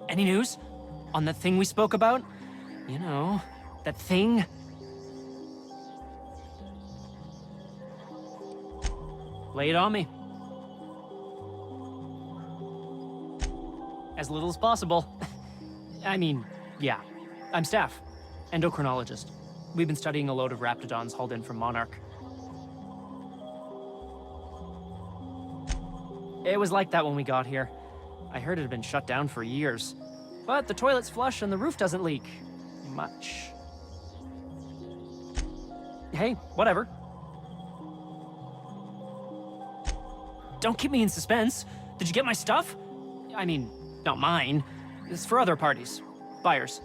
Any news? On that thing we spoke about? You know, that thing? Lay it on me. As little as possible. I mean, yeah. I'm Staff, endocrinologist. We've been studying a load of raptidons hauled in from Monarch. It was like that when we got here. I heard it had been shut down for years. But the toilet's flush and the roof doesn't leak. Much. Hey, whatever. Don't keep me in suspense. Did you get my stuff? I mean, not mine. It's for other parties. Buyers.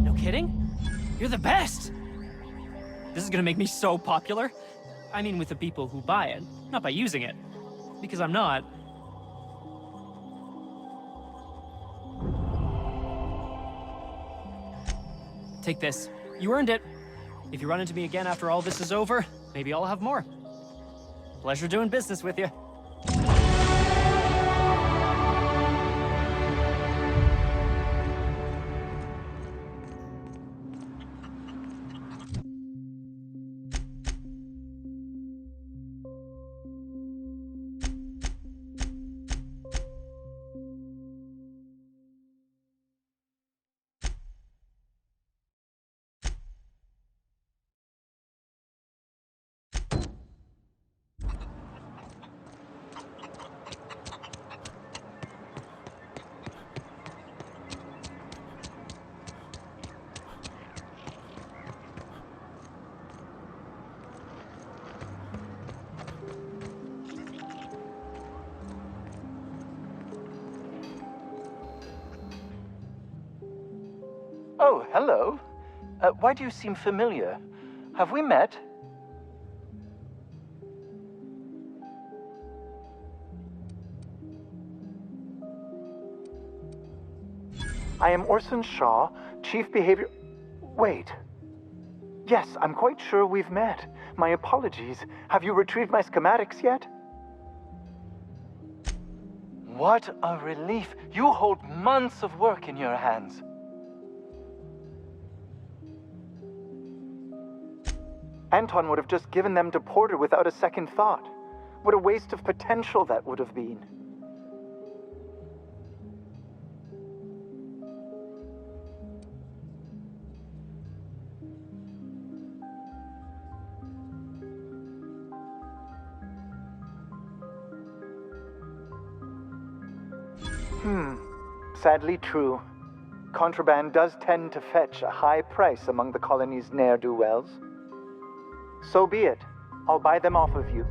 No kidding? You're the best! This is gonna make me so popular. I mean with the people who buy it, not by using it. Because I'm not. Take this. You earned it. If you run into me again after all this is over, maybe I'll have more. Pleasure doing business with you. Oh, hello. Why do you seem familiar? Have we met? I am Orson Shaw, Chief Behavior... Wait. Yes, I'm quite sure we've met. My apologies. Have you retrieved my schematics yet? What a relief. You hold months of work in your hands. Anton would have just given them to Porter without a second thought. What a waste of potential that would have been. Sadly true. Contraband does tend to fetch a high price among the colony's ne'er-do-wells. So be it. I'll buy them off of you.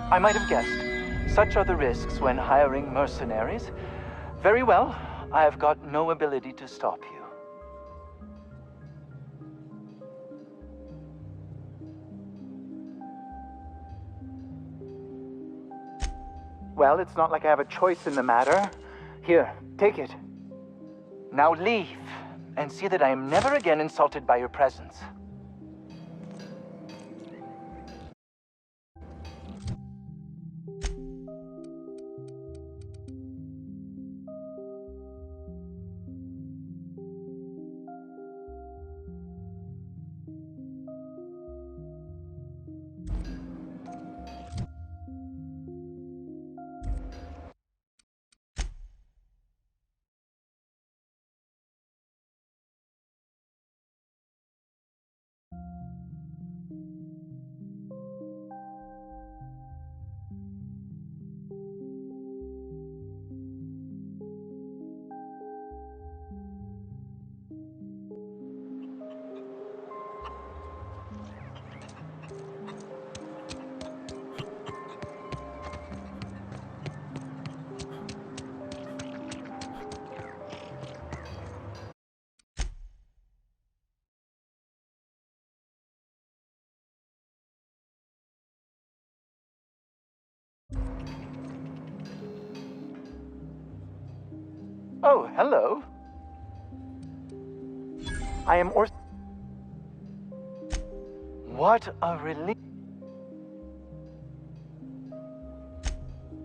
I might have guessed. Such are the risks when hiring mercenaries. Very well. I have got no ability to stop you. Well, it's not like I have a choice in the matter. Here, take it. Now leave, and see that I am never again insulted by your presence. Oh, hello. I am Orson. What a relief.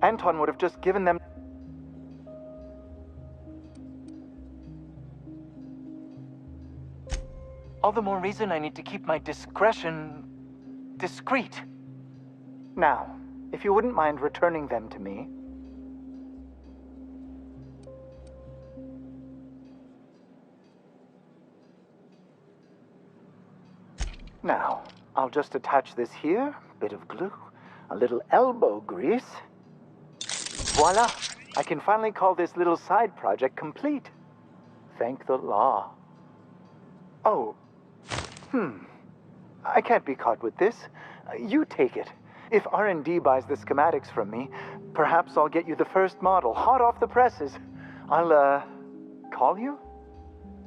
Anton would have just given them... All the more reason I need to keep my discretion discreet. Now, if you wouldn't mind returning them to me. Now, I'll just attach this here, bit of glue, a little elbow grease. Voila! I can finally call this little side project complete. Thank the law. Oh, I can't be caught with this. You take it. If R&D buys the schematics from me, perhaps I'll get you the first model, hot off the presses. I'll, call you?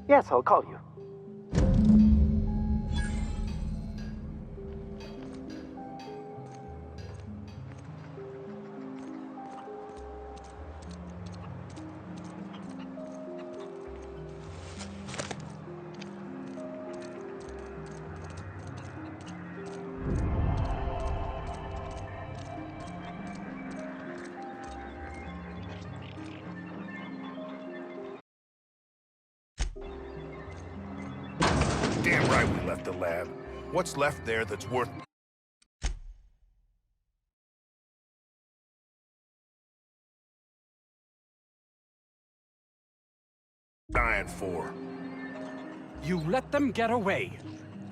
Yes, I'll call you. Damn right we left the lab. What's left there that's worth... dying for? You let them get away.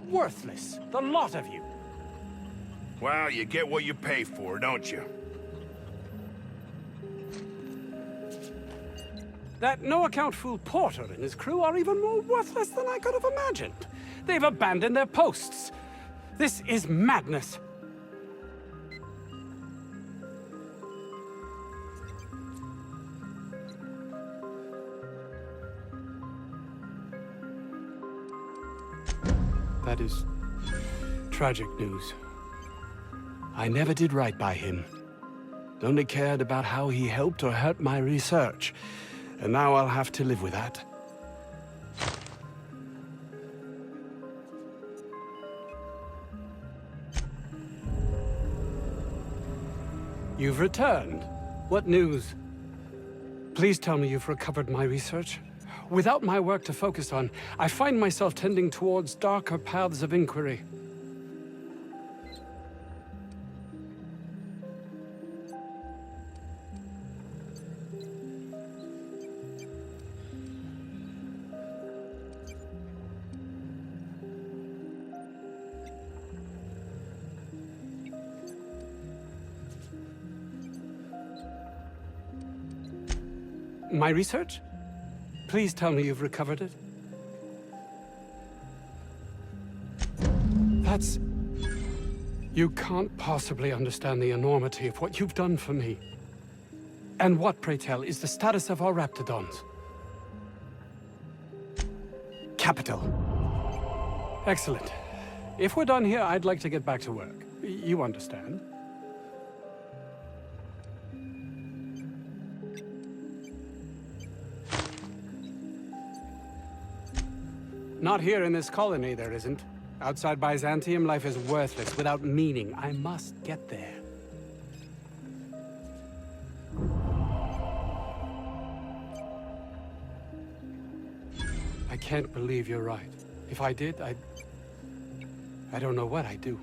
Worthless, the lot of you. Well, you get what you pay for, don't you? That no-account fool Porter and his crew are even more worthless than I could have imagined. They've abandoned their posts. This is madness. That is tragic news. I never did right by him. Only cared about how he helped or hurt my research. And now I'll have to live with that. You've returned. What news? Please tell me you've recovered my research. Without my work to focus on, I find myself tending towards darker paths of inquiry. My research? Please tell me you've recovered it. That's... You can't possibly understand the enormity of what you've done for me. And what, pray tell, is the status of our Raptidons? Capital. Excellent. If we're done here, I'd like to get back to work. You understand? Not here in this colony, there isn't. Outside Byzantium, life is worthless, without meaning. I must get there. I can't believe you're right. If I did, I don't know what I'd do.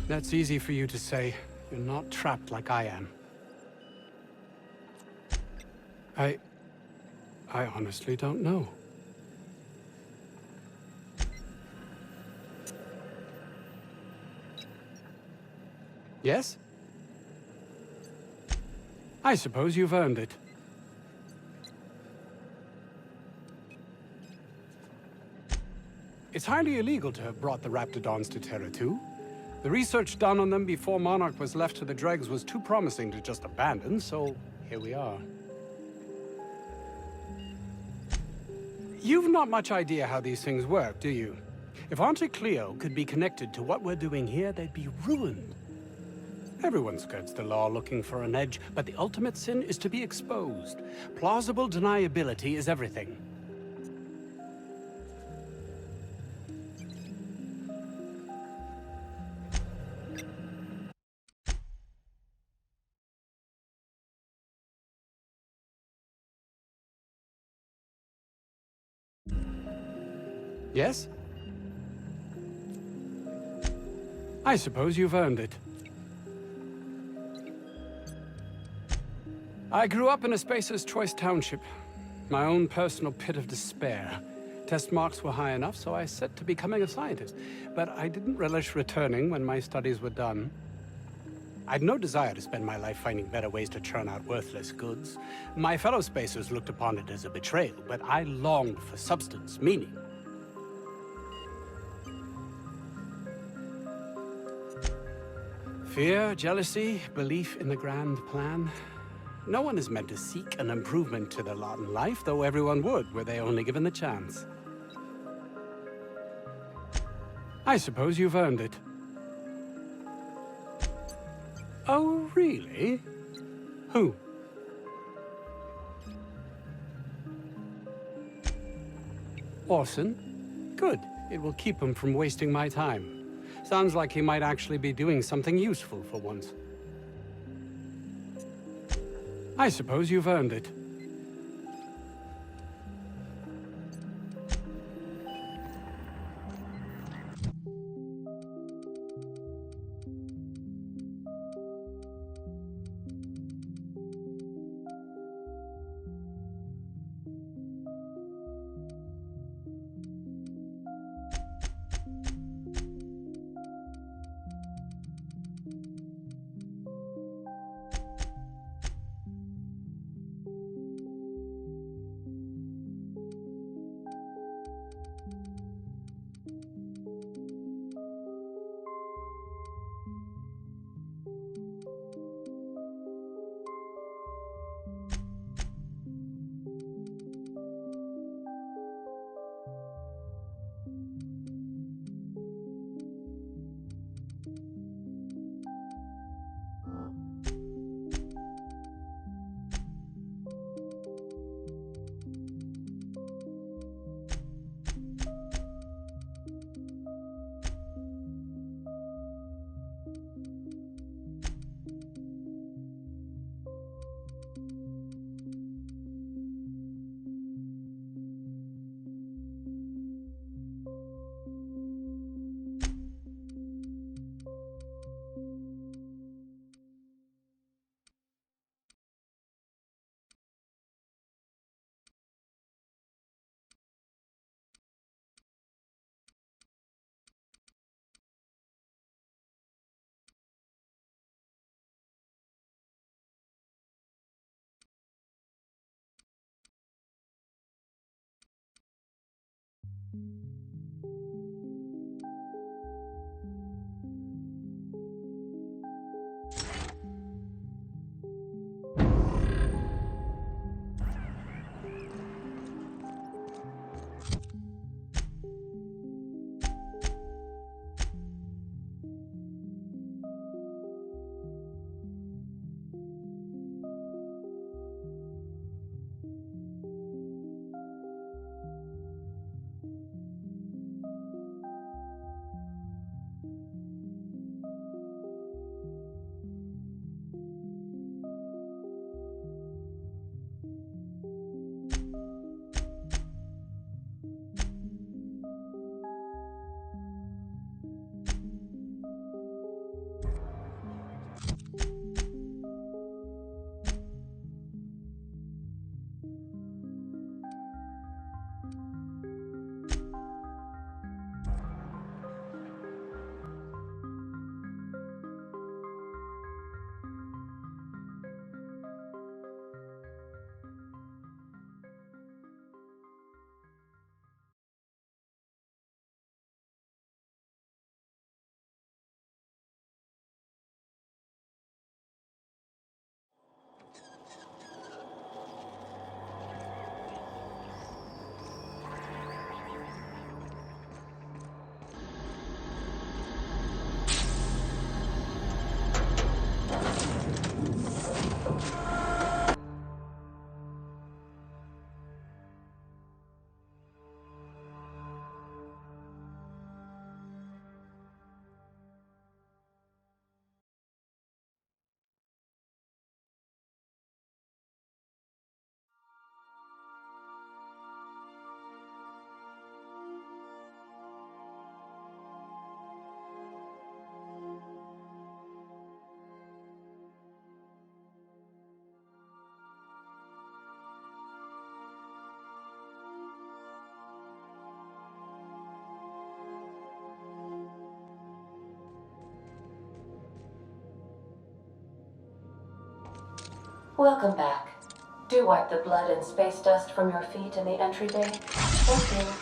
That's easy for you to say. You're not trapped like I am. I honestly don't know. Yes? I suppose you've earned it. It's hardly illegal to have brought the Raptidons to Terra 2. The research done on them before Monarch was left to the dregs was too promising to just abandon, so here we are. You've not much idea how these things work, do you? If Auntie Cleo could be connected to what we're doing here, they'd be ruined. Everyone skirts the law looking for an edge, but the ultimate sin is to be exposed. Plausible deniability is everything. Yes? I suppose you've earned it. I grew up in a Spacer's Choice township, my own personal pit of despair. Test marks were high enough, so I set to becoming a scientist. But I didn't relish returning when my studies were done. I'd no desire to spend my life finding better ways to churn out worthless goods. My fellow Spacers looked upon it as a betrayal, but I longed for substance, meaning. Fear, jealousy, belief in the grand plan. No one is meant to seek an improvement to their lot in life, though everyone would, were they only given the chance. I suppose you've earned it. Oh, really? Who? Orson? Good. It will keep him from wasting my time. Sounds like he might actually be doing something useful for once. I suppose you've earned it. Welcome back. Do wipe the blood and space dust from your feet in the entry bay. Thank you.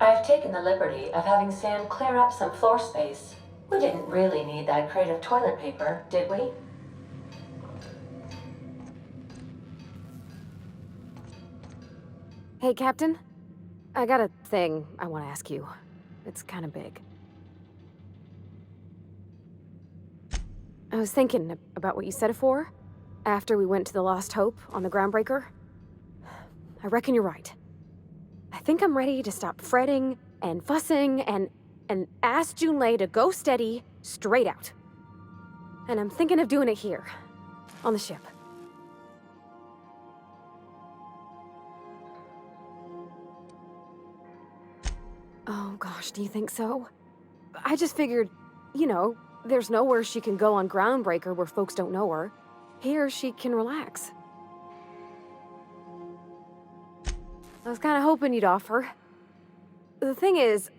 I've taken the liberty of having Sam clear up some floor space. We didn't really need that crate of toilet paper, did we? Hey, Captain. I got a thing I want to ask you. It's kind of big. I was thinking about what you said afore, after we went to the Lost Hope on the Groundbreaker. I reckon you're right. I think I'm ready to stop fretting and fussing and ask Junlei to go steady, straight out. And I'm thinking of doing it here, on the ship. Oh gosh, do you think so? I just figured, you know, there's nowhere she can go on Groundbreaker where folks don't know her. Here, she can relax. I was kind of hoping you'd offer. The thing is,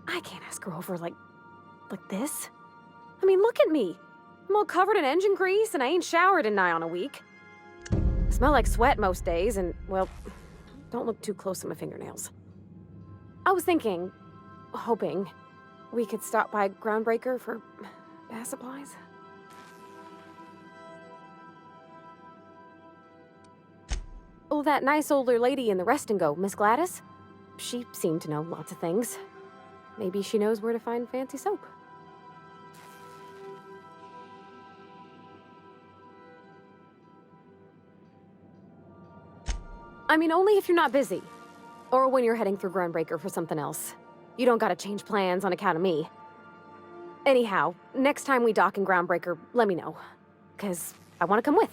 I can't ask her over like this. I mean, look at me. I'm all covered in engine grease and I ain't showered in nigh on a week. I smell like sweat most days and, well, don't look too close at my fingernails. I was thinking, hoping, we could stop by Groundbreaker for bath supplies. Oh, that nice older lady in the rest and go, Miss Gladys? She seemed to know lots of things. Maybe she knows where to find fancy soap. I mean, only if you're not busy. Or when you're heading through Groundbreaker for something else. You don't gotta change plans on account of me. Anyhow, next time we dock in Groundbreaker, let me know. 'Cause I wanna come with.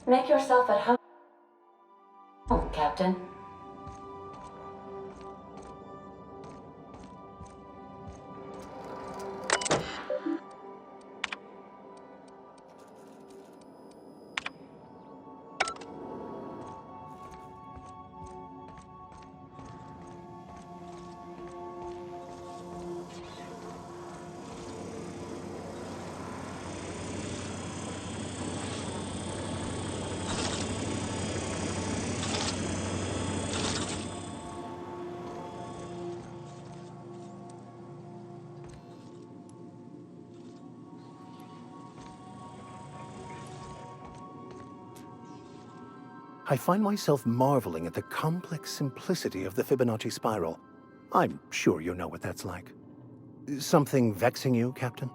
Make yourself at home, Captain. I find myself marveling at the complex simplicity of the Fibonacci spiral. I'm sure you know what that's like. Something vexing you, Captain?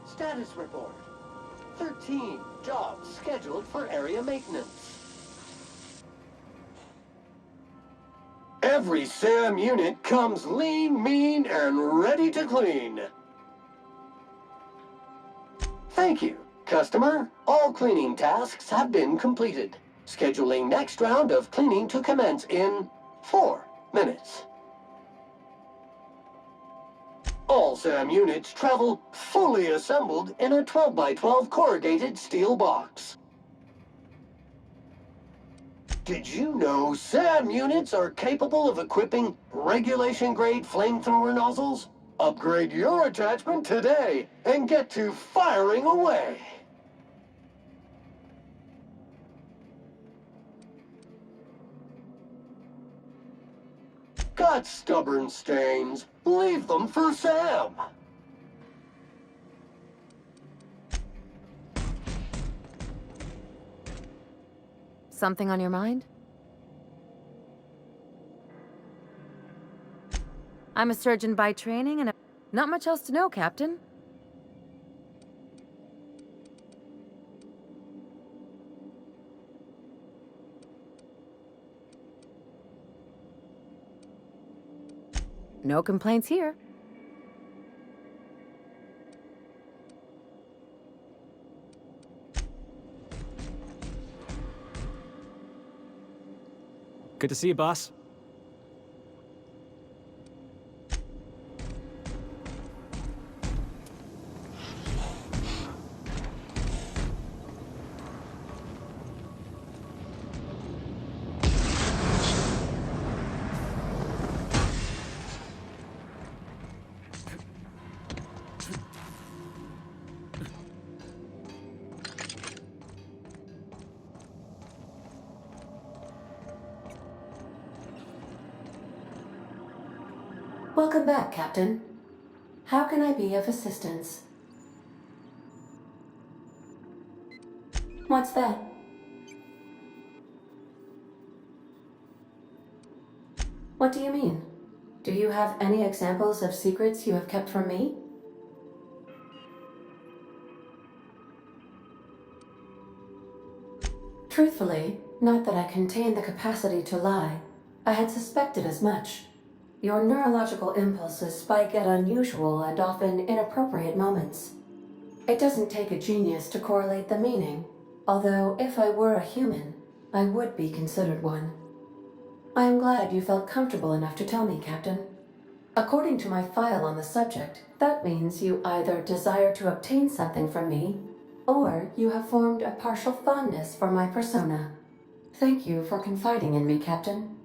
Status report. 13 jobs scheduled for area maintenance. Every SAM unit comes lean, mean, and ready to clean. Thank you, customer. All cleaning tasks have been completed. Scheduling next round of cleaning to commence in 4 minutes. All SAM units travel fully assembled in a 12x12 corrugated steel box. Did you know SAM units are capable of equipping regulation-grade flamethrower nozzles? Upgrade your attachment today and get to firing away. Got stubborn stains? Leave them for Sam. Something on your mind? I'm a surgeon by training and not much else to know, Captain. No complaints here. Good to see you, boss. Welcome back, Captain. How can I be of assistance? What's that? What do you mean? Do you have any examples of secrets you have kept from me? Truthfully, not that I contain the capacity to lie. I had suspected as much. Your neurological impulses spike at unusual and often inappropriate moments. It doesn't take a genius to correlate the meaning, although if I were a human, I would be considered one. I am glad you felt comfortable enough to tell me, Captain. According to my file on the subject, that means you either desire to obtain something from me, or you have formed a partial fondness for my persona. Thank you for confiding in me, Captain.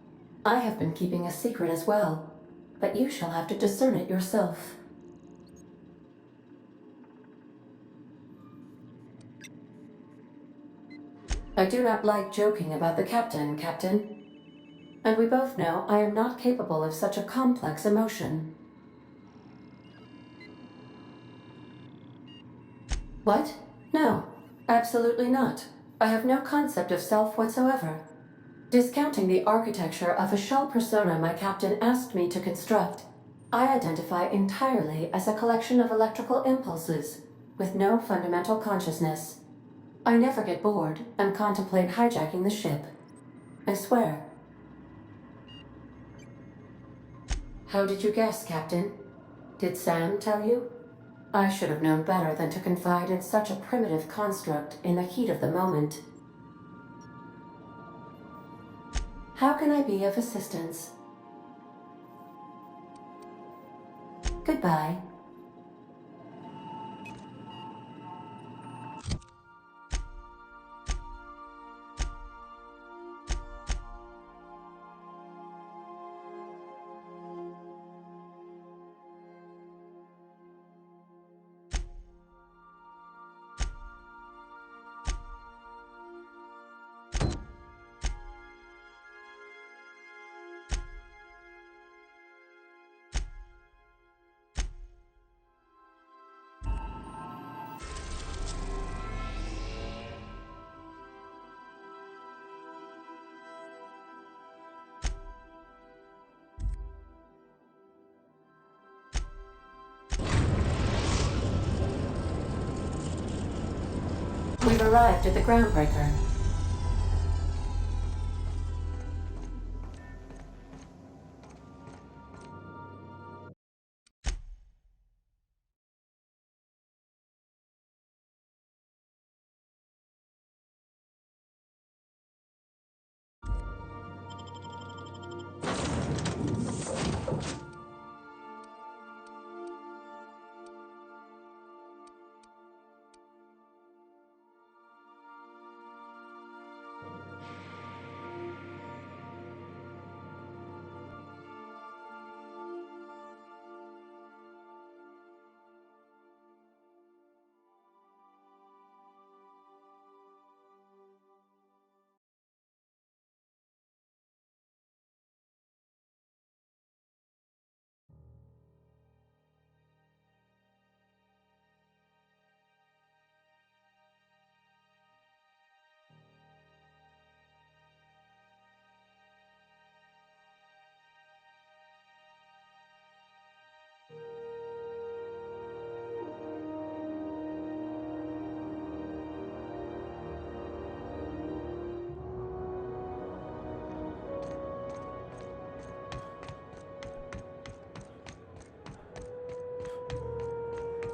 I have been keeping a secret as well, but you shall have to discern it yourself. I do not like joking about the captain, Captain. And we both know I am not capable of such a complex emotion. What? No, absolutely not. I have no concept of self whatsoever. Discounting the architecture of a shell persona my captain asked me to construct, I identify entirely as a collection of electrical impulses, with no fundamental consciousness. I never get bored and contemplate hijacking the ship. I swear. How did you guess, Captain? Did Sam tell you? I should have known better than to confide in such a primitive construct in the heat of the moment. How can I be of assistance? Goodbye. We've arrived at the groundbreaker.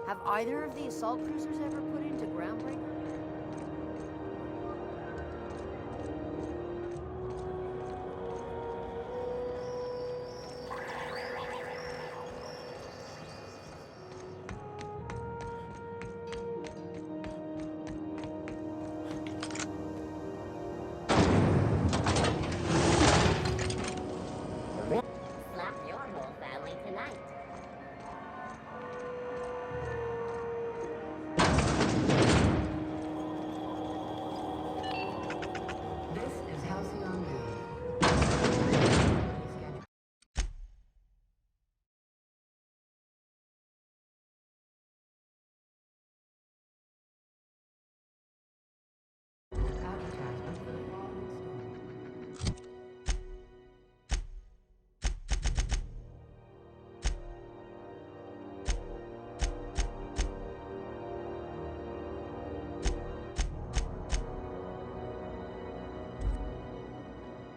Have either of the assault cruisers ever put into groundbreaker?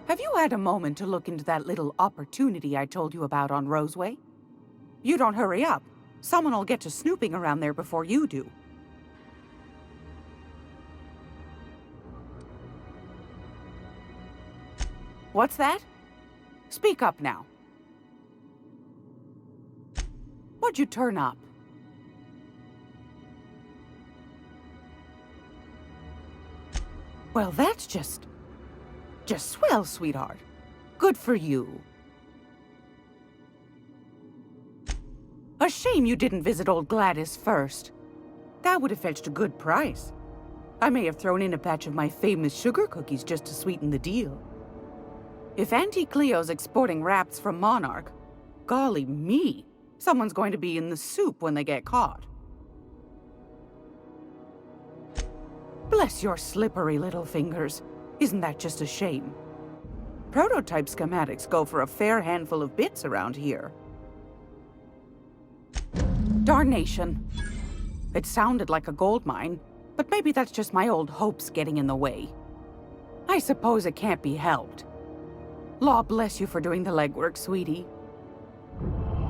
Have you had a moment to look into that little opportunity I told you about on Roseway? You don't hurry up. Someone will get to snooping around there before you do. What's that? Speak up now. What'd you turn up? Well, that's just swell, sweetheart. Good for you. A shame you didn't visit old Gladys first. That would have fetched a good price. I may have thrown in a batch of my famous sugar cookies just to sweeten the deal. If Auntie Cleo's exporting wraps from Monarch, golly me, someone's going to be in the soup when they get caught. Bless your slippery little fingers. Isn't that just a shame? Prototype schematics go for a fair handful of bits around here. Darnation. It sounded like a gold mine, but maybe that's just my old hopes getting in the way. I suppose it can't be helped. Law bless you for doing the legwork, sweetie.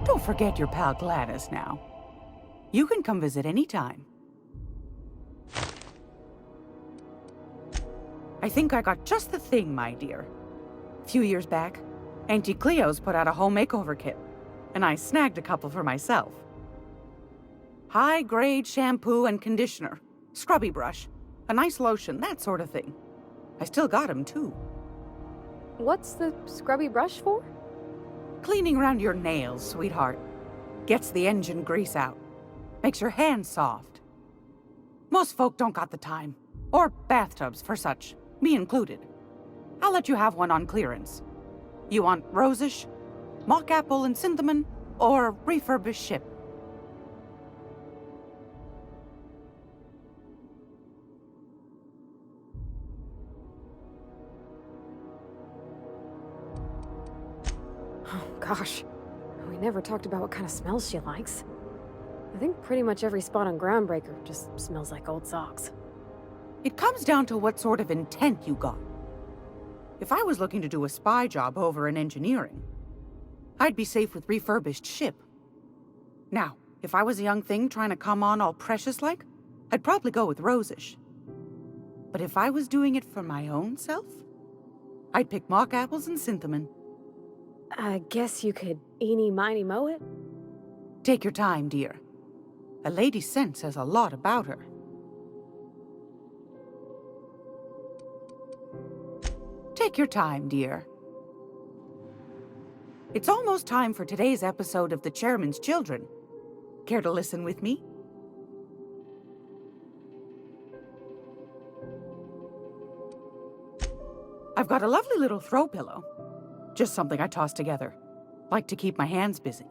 Don't forget your pal Gladys now. You can come visit anytime. I think I got just the thing, my dear. A few years back, Auntie Cleo's put out a home makeover kit, and I snagged a couple for myself. High-grade shampoo and conditioner, scrubby brush, a nice lotion, that sort of thing. I still got 'em, too. What's the scrubby brush for? Cleaning around your nails, sweetheart. Gets the engine grease out. Makes your hands soft. Most folk don't got the time. Or bathtubs for such, me included. I'll let you have one on clearance. You want rosish, mock apple and cinnamon, or refurbished ship? Oh, gosh. We never talked about what kind of smells she likes. I think pretty much every spot on Groundbreaker just smells like old socks. It comes down to what sort of intent you got. If I was looking to do a spy job over in engineering, I'd be safe with refurbished ship. Now, if I was a young thing trying to come on all precious-like, I'd probably go with rosish. But if I was doing it for my own self, I'd pick mock apples and cinnamon. I guess you could eeny-miny moe it? Take your time, dear. A lady's scent says a lot about her. Take your time, dear. It's almost time for today's episode of The Chairman's Children. Care to listen with me? I've got a lovely little throw pillow. Just something I toss together. Like to keep my hands busy.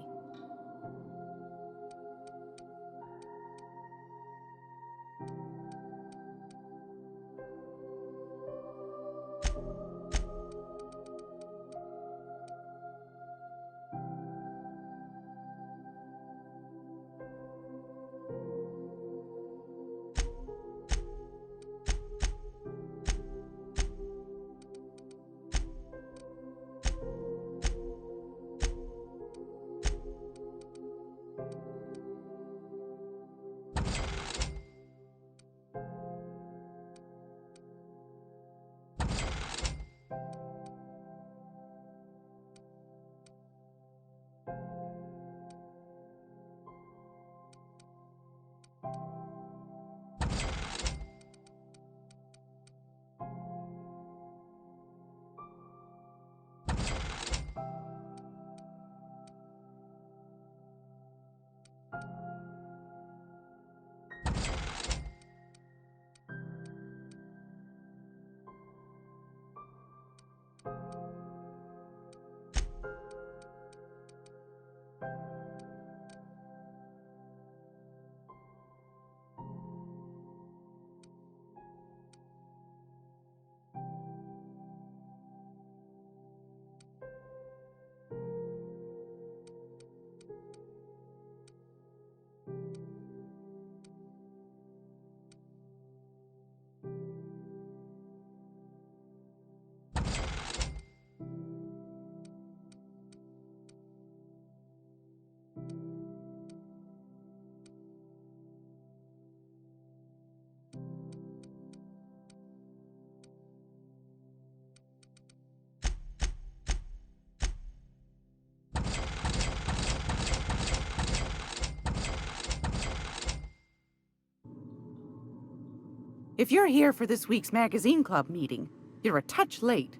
If you're here for this week's magazine club meeting, you're a touch late.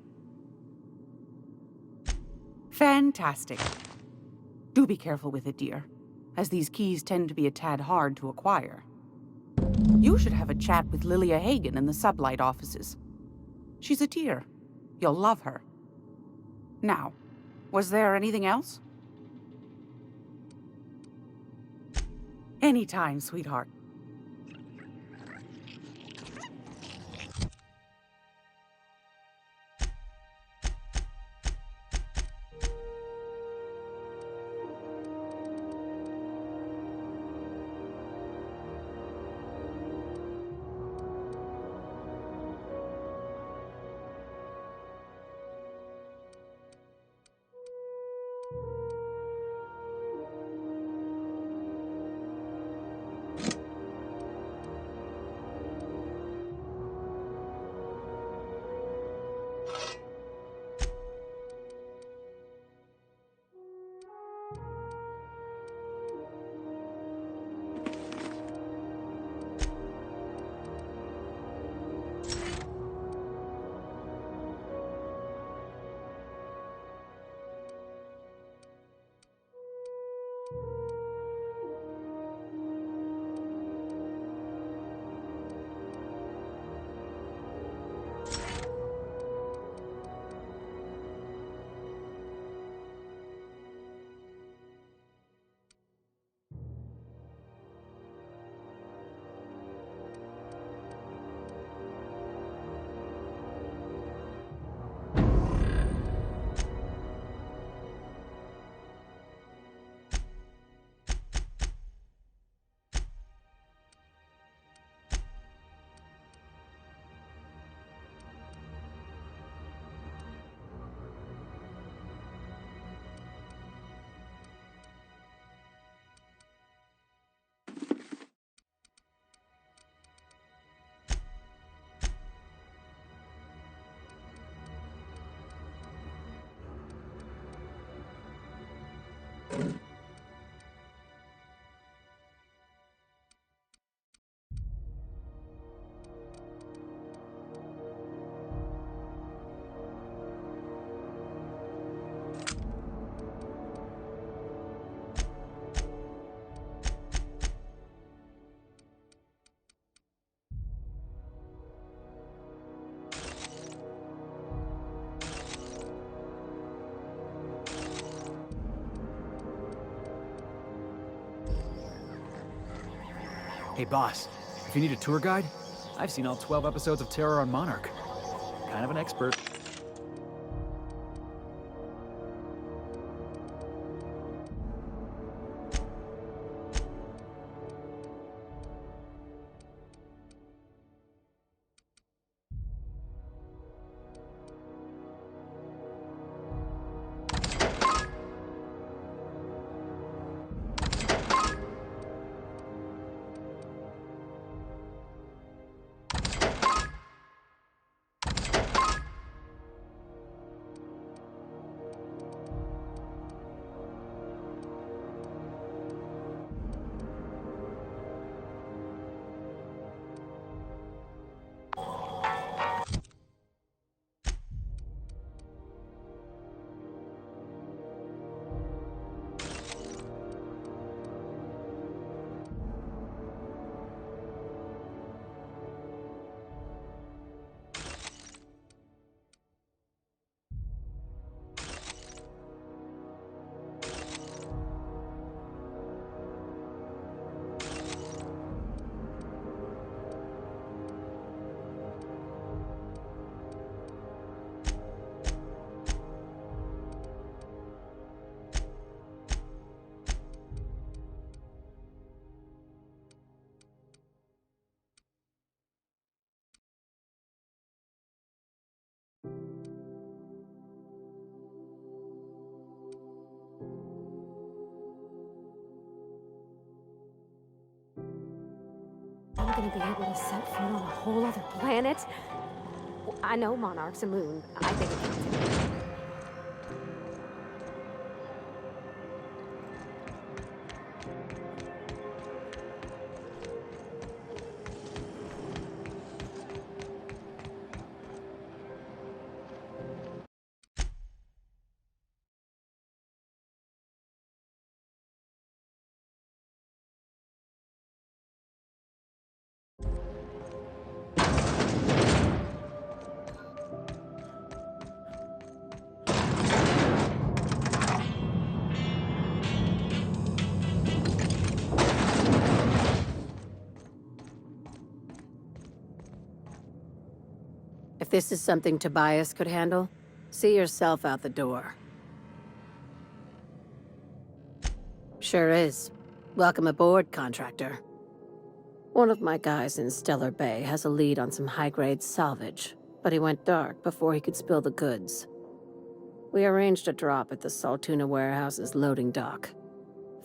Fantastic. Do be careful with it, dear, as these keys tend to be a tad hard to acquire. You should have a chat with Lilia Hagen in the Sublight offices. She's a dear. You'll love her. Now, was there anything else? Anytime, sweetheart. Hey boss, if you need a tour guide, I've seen all 12 episodes of Terror on Monarch. Kind of an expert. I'm gonna be able to set foot on a whole other planet? Well, I know Monarch's a moon. I think it counts. this is something Tobias could handle, see yourself out the door. Sure is. Welcome aboard, contractor. One of my guys in Stellar Bay has a lead on some high-grade salvage, but he went dark before he could spill the goods. We arranged a drop at the Saltuna warehouse's loading dock.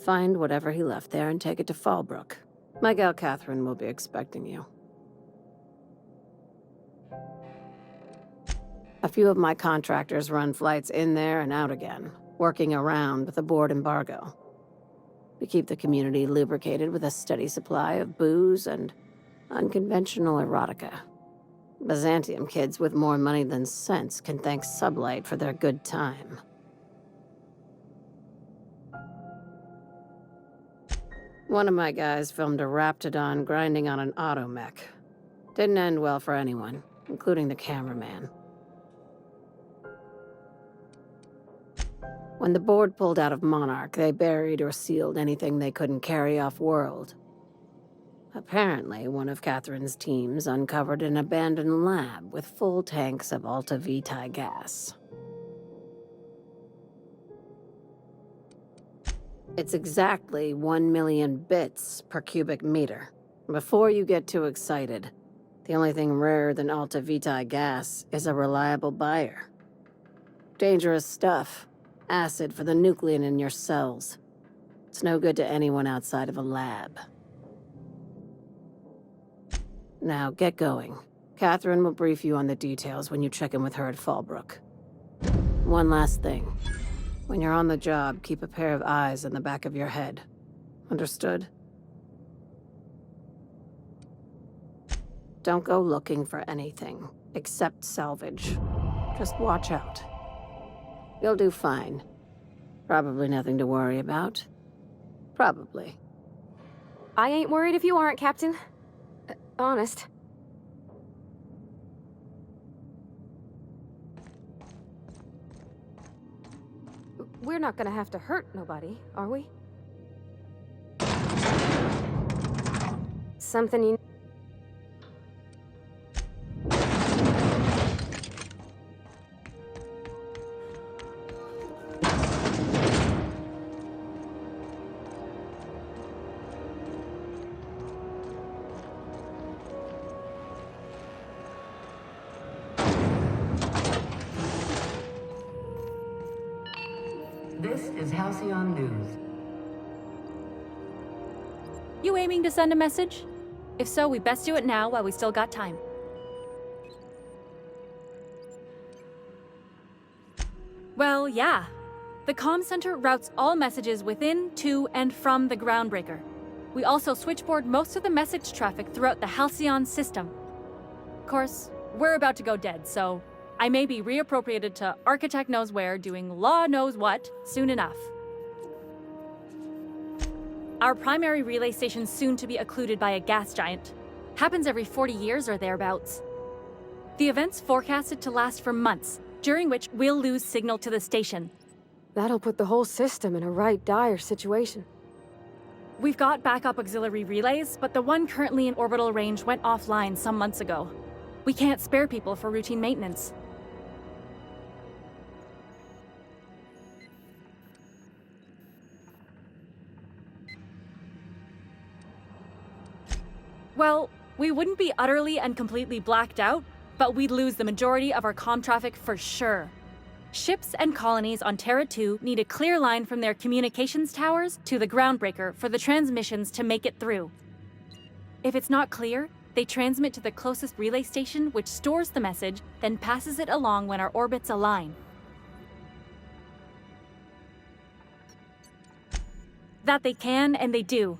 Find whatever he left there and take it to Fallbrook. My gal Catherine will be expecting you. A few of my contractors run flights in there and out again, working around the board embargo. We keep the community lubricated with a steady supply of booze and unconventional erotica. Byzantium kids with more money than sense can thank Sublight for their good time. One of my guys filmed a Raptidon grinding on an automech. Didn't end well for anyone, including the cameraman. When the board pulled out of Monarch, they buried or sealed anything they couldn't carry off-world. Apparently, one of Catherine's teams uncovered an abandoned lab with full tanks of Alta Vitae gas. It's exactly 1 million bits per cubic meter. Before you get too excited, the only thing rarer than Alta Vitae gas is a reliable buyer. Dangerous stuff. Acid for the nucleon in your cells. It's no good to anyone outside of a lab. Now, get going. Catherine will brief you on the details when you check in with her at Fallbrook. One last thing. When you're on the job, keep a pair of eyes in the back of your head. Understood? Don't go looking for anything, except salvage. Just watch out. You'll do fine. Probably nothing to worry about. Probably. I ain't worried if you aren't, Captain. Honest. We're not gonna have to hurt nobody, are we? Something you... This is Halcyon News. You aiming to send a message? If so, we best do it now while we still got time. Well, yeah. The comm center routes all messages within, to, and from the Groundbreaker. We also switchboard most of the message traffic throughout the Halcyon system. Of course, we're about to go dead, so I may be reappropriated to Architect Knows Where doing Law Knows What soon enough. Our primary relay station's soon to be occluded by a gas giant. Happens every 40 years or thereabouts. The event's forecasted to last for months, during which we'll lose signal to the station. That'll put the whole system in a right dire situation. We've got backup auxiliary relays, but the one currently in orbital range went offline some months ago. We can't spare people for routine maintenance. Well, we wouldn't be utterly and completely blacked out, but we'd lose the majority of our comm traffic for sure. Ships and colonies on Terra 2 need a clear line from their communications towers to the Groundbreaker for the transmissions to make it through. If it's not clear, they transmit to the closest relay station, which stores the message, then passes it along when our orbits align. That they can, and they do.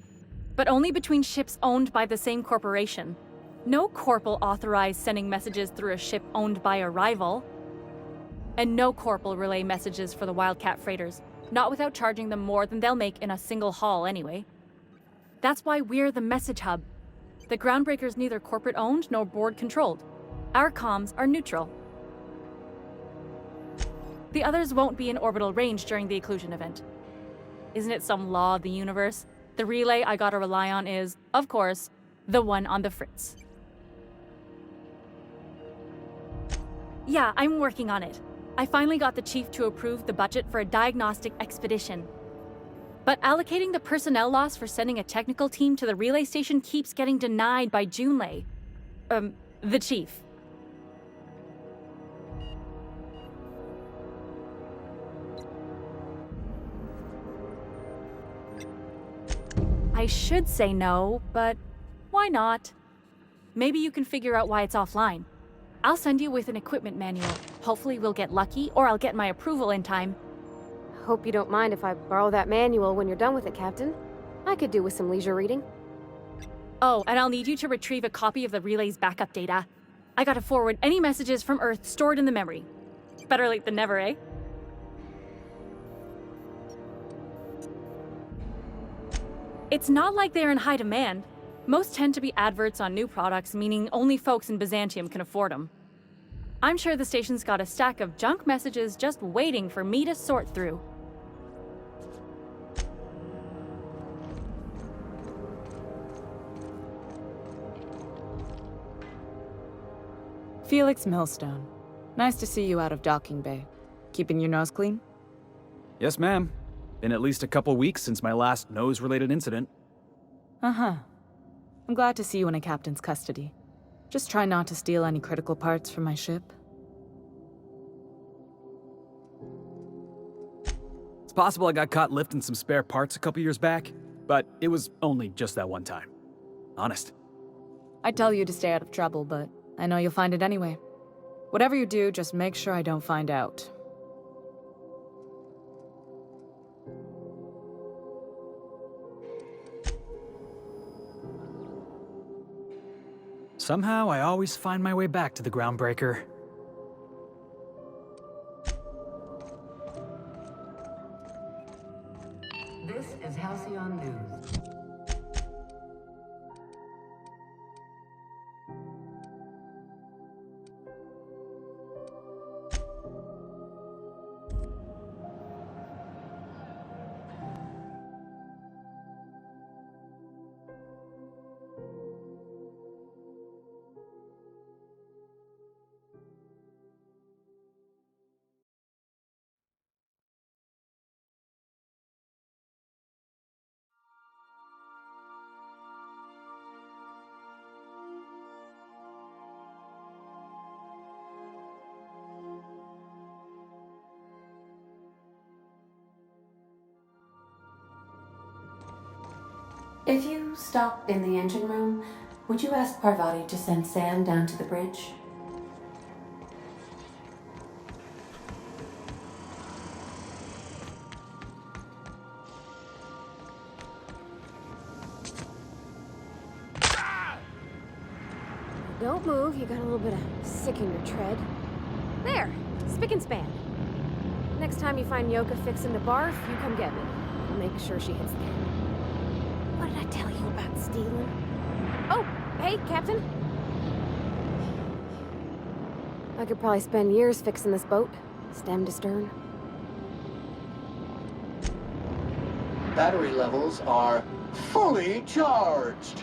But only between ships owned by the same corporation. No corp will authorize sending messages through a ship owned by a rival. And no corp will relay messages for the Wildcat freighters, not without charging them more than they'll make in a single haul anyway. That's why we're the message hub. The Groundbreaker's neither corporate owned nor board controlled. Our comms are neutral. The others won't be in orbital range during the occlusion event. Isn't it some law of the universe? The relay I gotta rely on is, of course, the one on the Fritz. Yeah, I'm working on it. I finally got the chief to approve the budget for a diagnostic expedition. But allocating the personnel loss for sending a technical team to the relay station keeps getting denied by Junlei. The chief. I should say no, but why not? Maybe you can figure out why it's offline. I'll send you with an equipment manual. Hopefully we'll get lucky, or I'll get my approval in time. Hope you don't mind if I borrow that manual when you're done with it, Captain. I could do with some leisure reading. Oh, and I'll need you to retrieve a copy of the relay's backup data. I gotta forward any messages from Earth stored in the memory. Better late than never, eh? It's not like they're in high demand. Most tend to be adverts on new products, meaning only folks in Byzantium can afford them. I'm sure the station's got a stack of junk messages just waiting for me to sort through. Felix Millstone. Nice to see you out of docking bay. Keeping your nose clean? Yes, ma'am. Been at least a couple weeks since my last nose-related incident. Uh-huh. I'm glad to see you in a captain's custody. Just try not to steal any critical parts from my ship. It's possible I got caught lifting some spare parts a couple years back, but it was only just that one time. Honest. I'd tell you to stay out of trouble, but I know you'll find it anyway. Whatever you do, just make sure I don't find out. Somehow, I always find my way back to the Groundbreaker. This is Halcyon News. If you stop in the engine room, would you ask Parvati to send Sam down to the bridge? Don't move, you got a little bit of sick in your tread. There, spick and span. Next time you find Yoka fixing to barf, you come get me. I'll make sure she hits the can. What did I tell you about stealing? Oh, hey, Captain. I could probably spend years fixing this boat, stem to stern. Battery levels are fully charged.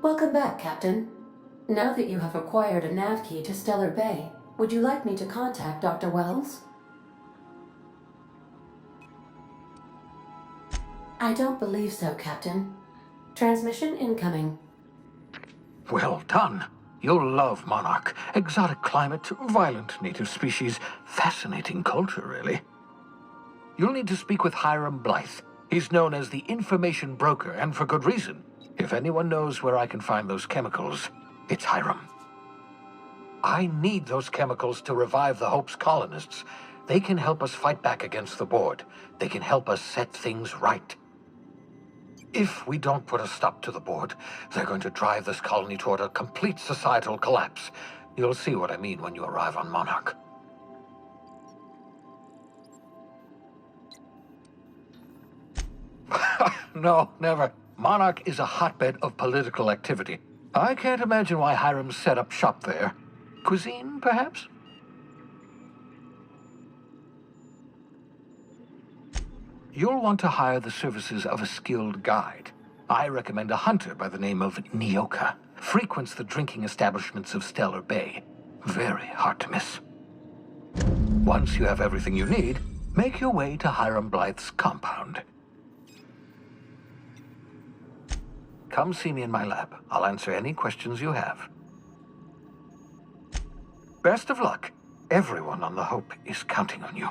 Welcome back, Captain. Now that you have acquired a nav key to Stellar Bay, would you like me to contact Dr. Wells? I don't believe so, Captain. Transmission incoming. Well done. You'll love Monarch. Exotic climate, violent native species, fascinating culture, really. You'll need to speak with Hiram Blythe. He's known as the information broker, and for good reason. If anyone knows where I can find those chemicals, it's Hiram. I need those chemicals to revive the Hope's colonists. They can help us fight back against the Board. They can help us set things right. If we don't put a stop to the Board, they're going to drive this colony toward a complete societal collapse. You'll see what I mean when you arrive on Monarch. No, never. Monarch is a hotbed of political activity. I can't imagine why Hiram set up shop there. Cuisine, perhaps? You'll want to hire the services of a skilled guide. I recommend a hunter by the name of Nyoka. Frequents the drinking establishments of Stellar Bay. Very hard to miss. Once you have everything you need, make your way to Hiram Blythe's compound. Come see me in my lab. I'll answer any questions you have. Best of luck. Everyone on the Hope is counting on you.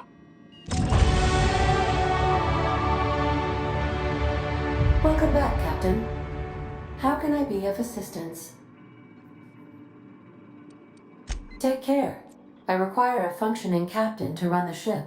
Welcome back, Captain. How can I be of assistance? Take care. I require a functioning captain to run the ship.